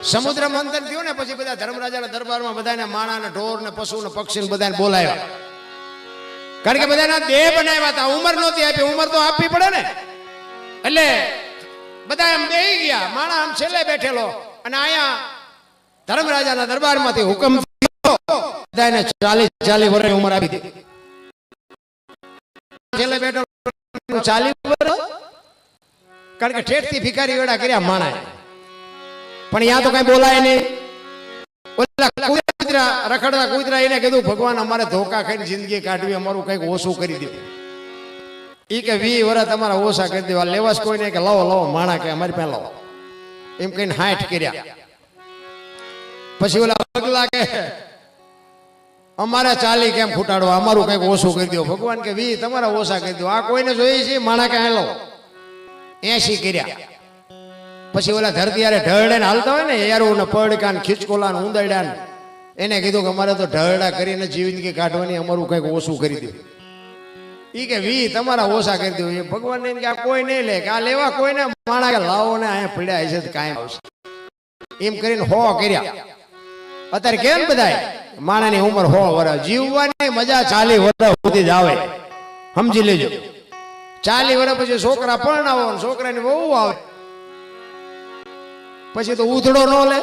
સમુદ્ર મંથન થયું ને પછી બધા ધર્મરાજાના દરબારમાં બધાને માણા ને ઢોર ને પશુ ને પક્ષી ને બધાને બોલાવ્યા, કારણ કે બધાના દેહ બનાવ્યા હતા. ઉંમર નહોતી આપી, ઉંમર તો આપવી પડે ને. એટલે બધા એમ બેહી ગયા, માણા આમ છેલ્લે બેઠેલો, અને અહીંયા ધર્મરાજાના દરબારમાંથી હુકમ થયો બધાને 40 વર્ષની ઉંમર આપી દીધી. છેલ્લે બેઠો 40 વર્ષ, કારણ કે ઠેઠથી ભિખારી વેડા કર્યા માણા, પણ ત્યાં તો કઈ બોલાય નહીં. રખડતા કૂતરા એને કીધું, ભગવાન અમારે ધોકા ખાઈને જિંદગી કાઢવી, અમારું કઈક ઓછું કરી દે. એ કે 20 વર્ષ તમારા ઓછા કરી દેવા, લેવાસ કોઈ નહીં કે લાવો લાવો માણા કે અમારી પાસે લાવો, એમ કહીને 60 કર્યા. પછી ઓલા પગલા કે અમારે 40 કેમ ફૂટાડવા, અમારું કઈક ઓછું કરી દો. ભગવાન કે 20 તમારા ઓછા કરી દો. આ કોઈને જોઈએ છે માણા કે લો 80 કર્યા. પછી ઓલા ધરતી યારે ઢળે ને હાલતા હોય ને, યારું ને પડકા ને ખીચકોલા ને ઉંદરડા ને, એને કીધું કે અમારે તો ઢળડા કરીને જિંદગી કાઢવાની, અમારું કઈક ઓછું કરી દો. ઈ કે 20 તમારા ઓછા કરી દો. એ ભગવાન ને કે આ કોઈ નહીં લે, કે આ લેવા કોઈને માણા કે લાવો ને અહીંયા પીડ્યા હશે તો કાંઈ આવશે, એમ કરીને 100 કર્યા. અત્યારે કેમ બધા માણાની ઉંમર 100 વર્ષ, જીવવાની મજા 40 વર્ષ સુધી જ આવે, સમજી લેજો. 40 વર્ષ પછી છોકરા પરણાવો, છોકરાની વહુ આવે, પછી તો ઉધડો ન લે.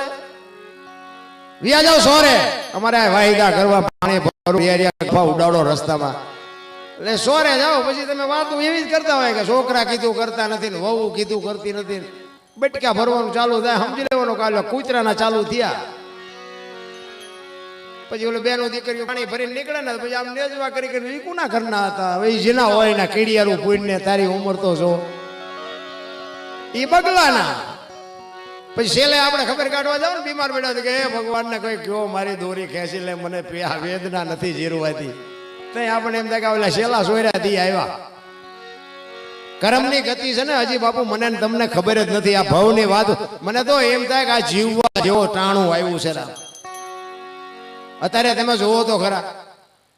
વ્યા જાવ સોરે, અમારે વાયદા કરવા, પાણી ભરવું, ઉડાડો રસ્તામાં, એટલે સોરે જાઓ. પછી તમે વાતો એવી જ કરતા હોય કે છોકરા કીધું કરતા નથી ને વહુ કીધું કરતી નથી, બટકા ભરવાનું ચાલુ થાય, સમજી લેવાનું કાલે કૂતરાના ચાલુ થયા. પછી ઓલો બેનો દીકરીઓ પાણી ભરીને નીકળે ને, પછી આમ નેજવા કરી કરીને ઈ કોના ઘરના હતા, હવે જેના હોય ને કીડિયારું પૂઈને, તારી ઉંમર તો જો ઈ બગલાના. પછી છેલ્લે આપણે ખબર કાઢવા જાવ ને, બીમાર પડ્યા કે હે ભગવાન ને કોઈ કયો મારી દોરી ખેંચી લે, મને વેદના નથી જીરવાતી. તો આપણે એમ થાય કે ઓલા છેલ્લા સોયરા થી આવ્યા. કર્મની ગતિ છે ને હજી બાપુ મને ને તમને ખબર જ નથી. આ ભવની વાત મને તો એમ થાય કે આ જીવવા જેવો ટાણું આવ્યું છે. અત્યારે તમે જોવો તો ખરા,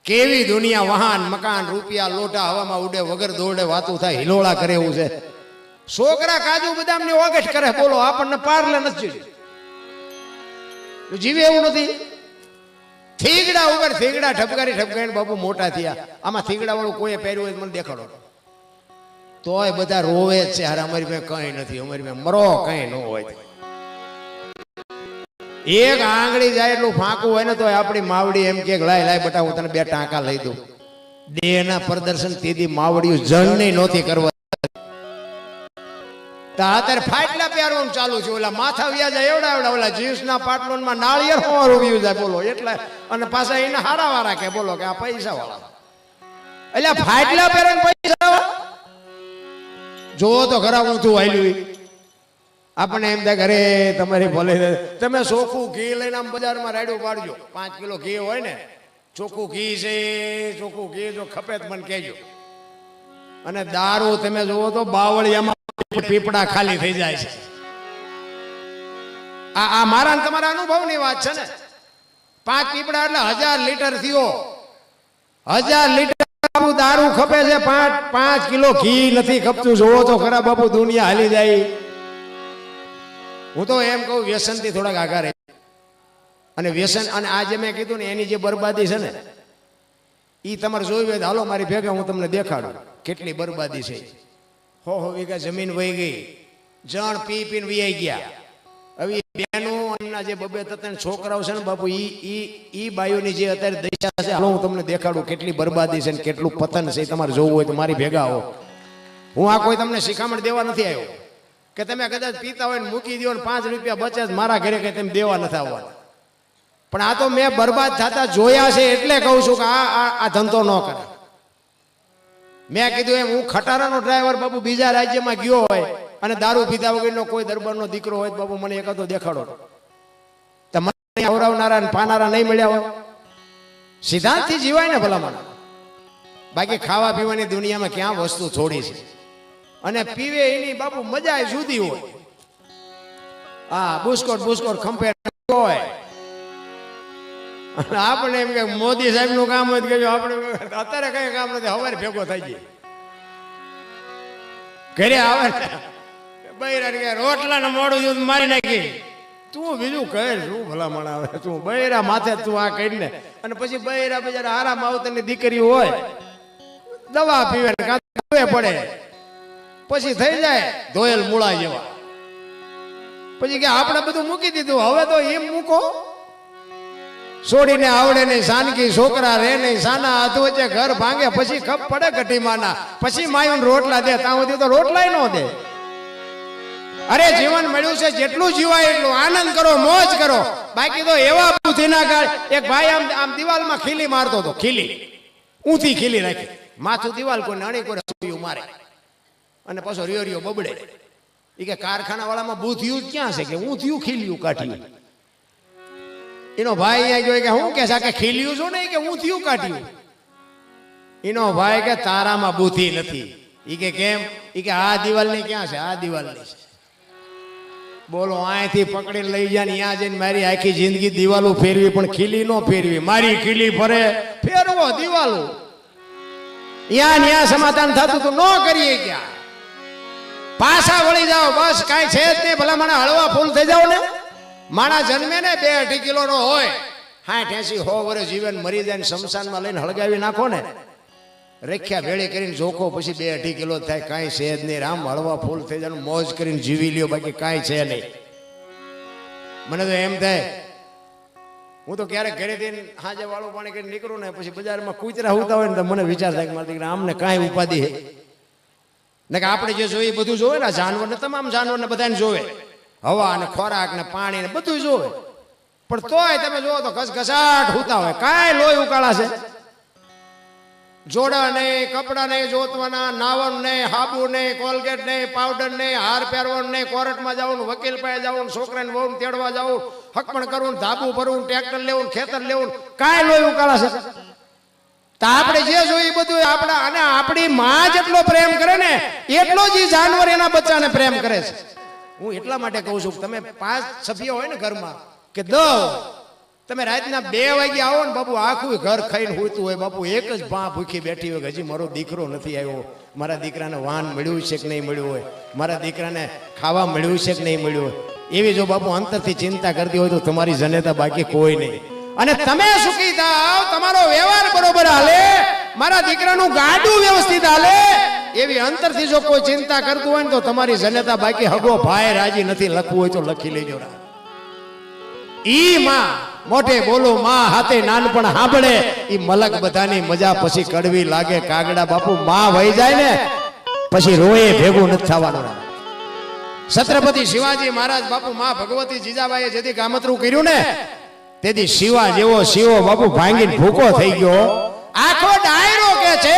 કેવી દુનિયા, વાહન મકાન રૂપિયા લોટા હવામાં ઉડે, વગર દોડે વાતું થાય, હિલોળા કરે એવું છે. છોકરા કાજુ બદામ ની ઓગસ્ટ કરે, બોલો આપણને પારલે નથી જીવે એવું નથી. થીગડા ઉપર થીગડા ઠપકારી ઠપકારીને બાપુ મોટા થયા. આમાં થીગડા વાળું કોઈ પહેર્યું હોય મને દેખાડો, તોય બધા રોવે જ છે. હાર અમારી પાસે કઈ નથી, અમારી પાસે મરો કઈ ન હોય. એક આંગળી જાય એટલું ફાંકું હોય ને તો આપણી માવડી એમ કે લાય લાય બટા હું તને 2 ટાંકા લઈ દઉં. દેહના પ્રદર્શન તેદી માવડીયું જણની નહોતી કરવા. અત્યારે ફાટલા પહેરવાનું ચાલુ છે. ઓલા માથા વ્યા જાય એવડા એવડા, ઓલા જીન્સના પાટલોનમાં નાળિયેર હોવાનું વ્યું જાય, બોલો એટલે. અને પાછા એને હારા વાળા કે બોલો કે આ પૈસા વાળા, એટલે ફાટલા પહેરવાનું પૈસા વાળા. જોવો તો ખરા હું તું હાલ્યું. આપણે એમ થાય ઘરે તમારી ભલે તમે ચોખ્ખું ઘી લઈને આમ બજારમાં રાડ્યું પાડજો. 5 કિલો ઘી હોય ને, ચોખ્ખું ઘી છે, ચોખ્ખું ઘી જો ખપે તો મને કહેજો. અને દારૂ તમે જોવો તો બાવળિયામાં પીપડા ખાલી થઈ જાય છે. આ મારા ને તમારા અનુભવની વાત છે ને. 5 પીપડા એટલે 1000 લીટર થયો. 1000 લીટર દારૂ ખપે છે, 5 કિલો ઘી નથી ખપતું. જોવો તો ખરા બાપુ દુનિયા હાલી જાય. હું તો એમ કહું વ્યસન થી થોડાક આગળ રહે. અને વ્યસન, અને આ જે મેં કીધું ને એની જે બરબાદી છે ને, એ તમારે જોયું હોય તો હાલો મારી ભેગા, હું તમને દેખાડું કેટલી બરબાદી છે. હો વીઘા જમીન વહી ગઈ, જણ પી પીને વહી ગયા. હવે બેનો એમના જે 2-3 છોકરાઓ છે ને બાપુ, ઈ બાયોની જે અત્યારે દશા છે, હાલો હું તમને દેખાડું કેટલી બરબાદી છે ને કેટલું પતન છે. તમારે જોવું હોય તો મારી ભેગા આવો. હું આ કોઈ તમને શિખામણ દેવા નથી આવ્યો કે તમે કદાચ પીતા હોય ને મૂકી દો ને 5 રૂપિયા બચે મારા ઘરે કઈ તમે દેવા નથી આવવાના. પણ આ તો મેં બરબાદ થતા જોયા છે એટલે કહું છું કે આ ધંધો ન કરે. મેં કીધું એમ, હું ખટારાનો ડ્રાઈવર બાપુ બીજા રાજ્યમાં ગયો હોય અને દારૂ પીધા વગરનો કોઈ દરબારનો દીકરો હોય બાપુ મને એકાદો દેખાડો. મને આવરાવનારા ને પાનારા નહીં મળ્યા હોય. સિદ્ધાંતથી જીવાય ને ભલામણ. બાકી ખાવા પીવાની દુનિયામાં ક્યાં વસ્તુ થોડી છે. અને પીવે એની બાપુ મજા જુદી હોય. હા, બુસ્કોટ ખંભે હોય. આપણે એમ કે મોદી સાહેબ નું કામ હોય કે આપણે અત્યારે કઈ કામ નથી, હવારે ભેગો થઈ જાય ઘરે આવે બૈરા રોટલા ને મોડું મારી નાખી તું બીજું કહે શું ભલામણ આવે તું બૈરા માથે તું આ કરીને અને પછી બૈરા બજારા આરામ આવતની દીકરી હોય દવા પીવે ને કાંઈ પડે પછી થઈ જાય ધોયેલ મૂળા જેવા પછી કે આપણે બધું મૂકી દીધું હવે તો એમ મૂકો છોડીને આવડે નહીં સાનકી છોકરા રે નહીં સાના હાથ વચ્ચે ઘર ભાંગે પછી ખપ પડે ઘટીમાના પછી માયું રોટલા દે ત્યાં સુધી તો રોટલાય ન દે અરે જીવન મળ્યું છે જેટલું જીવાય એટલું આનંદ કરો મોજ કરો બાકી તો એવા બુદ્ધિના ગાળ એક ભાઈ આમ આમ દિવાલમાં ખીલી મારતો હતો ખીલી ઊંધી ખીલી રાખી માથું દિવાલ કોઈ નાની કોઈ મારે અને પાછો રિયો બબડે એ કે કારખાના વાળામાં બુદ્ધિયું ક્યાં છે કે ઊંધિયું ખીલ્યું કાઢ્યું એનો ભાઈ અહીંયા ગયો કે હું કે ખીલ્યું છો ને કે ઊંધિયું કાઢ્યું એનો ભાઈ કે તારામાં બુદ્ધિ નથી એ કે કેમ એ કે આ દિવાલની ક્યાં છે આ દિવાલની છે બોલો અહીંથી પકડીને લઈ જાય ત્યાં જઈને મારી આખી જિંદગી દિવાલો ફેરવી પણ ખીલી નો ફેરવી મારી ખીલી ફરે ફેરવો દિવાલો ન્યા સમાધાન થતું તો ન કરીએ ક્યાં પાછા વળી જાઓ બસ કાંઈ છે જ નહીં ભલા મને હળવા ફૂલ થઈ જાવ ને માણા જન્મે ને 2-2.5 કિલો નો હોય 60-80-100 વર્ષ જીવન મરી જાય શમશાનમાં લઈને હળગાવી નાખો ને રેખ્યા ભેળી કરીને જોખો પછી 2-2.5 કિલો થાય કાંઈ છે જ નહીં રામ હળવા ફૂલ થઈ જાય મોજ કરીને જીવી લ્યો બાકી કાંઈ છે નહીં મને તો એમ થાય હું તો ક્યારેક ઘરેથી હાજે વાળું પાણી કરીને નીકળું ને પછી બજારમાં કૂતરા હોતા હોય ને તો મને વિચાર થાય કે મારા દીકરા આમને કાંઈ ઉપાધિ હે ને કે આપણે જે જોઈએ બધું જોવે ને જાનવરને તમામ જાનવરને બધાને જોવે હવા ને ખોરાક ને પાણી ને બધું જોવે પણ તોય તમે જોવો તો ઘસઘસાટ હોતા હોય કાંઈ લોહી ઉકાળા છે જોડા નહીં કપડા નહીં જોતવાના નાવન નહીં હાબુ નહીં કોલગેટ નહીં પાવડર નહીં હાર પહેરવાનું નહીં કોર્ટમાં જવાનું વકીલ પાસે જવાનું છોકરાને વહુ તેડવા જવું હકમણ કરવું ધાબુ ભરવું ટ્રેક્ટર લેવું ખેતર લેવું કાંઈ લોહી ઉકાળા છે તો આપણે જે જોઈએ બધું આપણા અને આપણી માં જેટલો પ્રેમ કરે ને એટલો જ જાનવર એના બચ્ચાને પ્રેમ કરે છે હું એટલા માટે કહું છું તમે 5 સભ્યો હોય ને ઘરમાં કે 10 તમે રાતના 2 વાગે આવો ને બાપુ આખું ઘર ખાઈને હોતું હોય બાપુ એક જ ભા ભૂખી બેઠી હોય હજી મારો દીકરો નથી આવ્યો મારા દીકરાને વાહન મળ્યું છે કે નહીં મળ્યું હોય મારા દીકરાને ખાવા મળ્યું છે કે નહીં મળ્યું હોય એવી જો બાપુ અંતરથી ચિંતા કરતી હોય તો તમારી જનેતા બાકી કોઈ નહીં અને તમે સુખી થાવ તમારો વ્યવહાર બરોબર હાલે મારા દીકરાનું ગાડું વ્યવસ્થિત હાલે એવી અંતરથી જો કોઈ ચિંતા કરતું હોય ને તો તમારી જનેતા બાકી હગો ભાઈ રાજી નથી લખવું હોય તો લખી લેજો ઈ માં મોટે બોલો માં હાથે નાનપણ સાંભળે ઈ મલક બધાની મજા પછી કડવી લાગે કાગડા બાપુ માં વહી જાય ને પછી રોએ ભેગું નથી થવાનું છત્રપતિ શિવાજી મહારાજ બાપુ માં ભગવતી જીજાબાઈએ જેથી કામતરું કર્યું ને તેથી શિવા જેવો શિવો બાપુ ભાંગીને ભૂકો થઈ ગયો આખો ડાયરો કે છે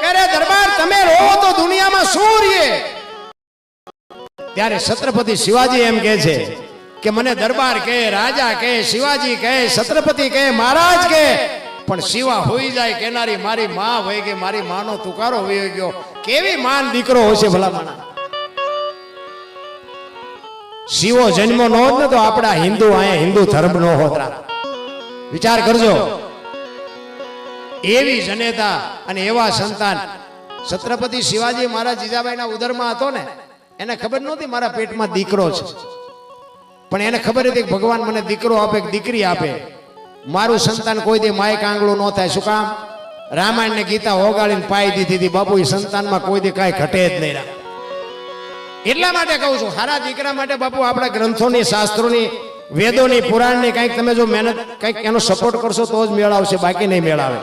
કે રે દરબાર તમે રહો તો દુનિયામાં શું રહીએ ત્યારે છત્રપતિ શિવાજી એમ કહે છે કે મને દરબાર કહે રાજા કહે શિવાજી કહે છત્રપતિ કહે મહારાજ કહે પણ શિવા હોઈ જાય કેનારી મારી માં હોય ગઈ મારી માનો તુકારો હોઈ ગયો કેવી માન દીકરો હશે ભલા માણા શિવો જન્મ નો હોત ને તો આપણા હિન્દુ અહીંયા હિન્દુ ધર્મ નો હોત વિચાર કરજો એવી જનેતા અને એવા સંતાન છત્રપતિ શિવાજી મહારાજ જીજાબાઈના ઉદરમાં હતો ને એને ખબર નહોતી મારા પેટમાં દીકરો છે પણ એને ખબર હતી કે ભગવાન મને દીકરો આપે કે દીકરી આપે મારું સંતાન કોઈ દે માય કાંગળું ન થાય શું કામ રામાયણ ને ગીતા ઓગાળીને પાઈ દીધી હતી બાપુ એ સંતાનમાં કોઈ દે કાંઈ ઘટે જ નહીં એટલા માટે કહું છું હારા દીકરા માટે બાપુ આપણા ગ્રંથોની શાસ્ત્રોની વેદોની પુરાણની કંઈક તમે જો મહેનત કંઈક એનો સપોર્ટ કરશો તો જ મેળ આવશે બાકી નહીં મેળ આવે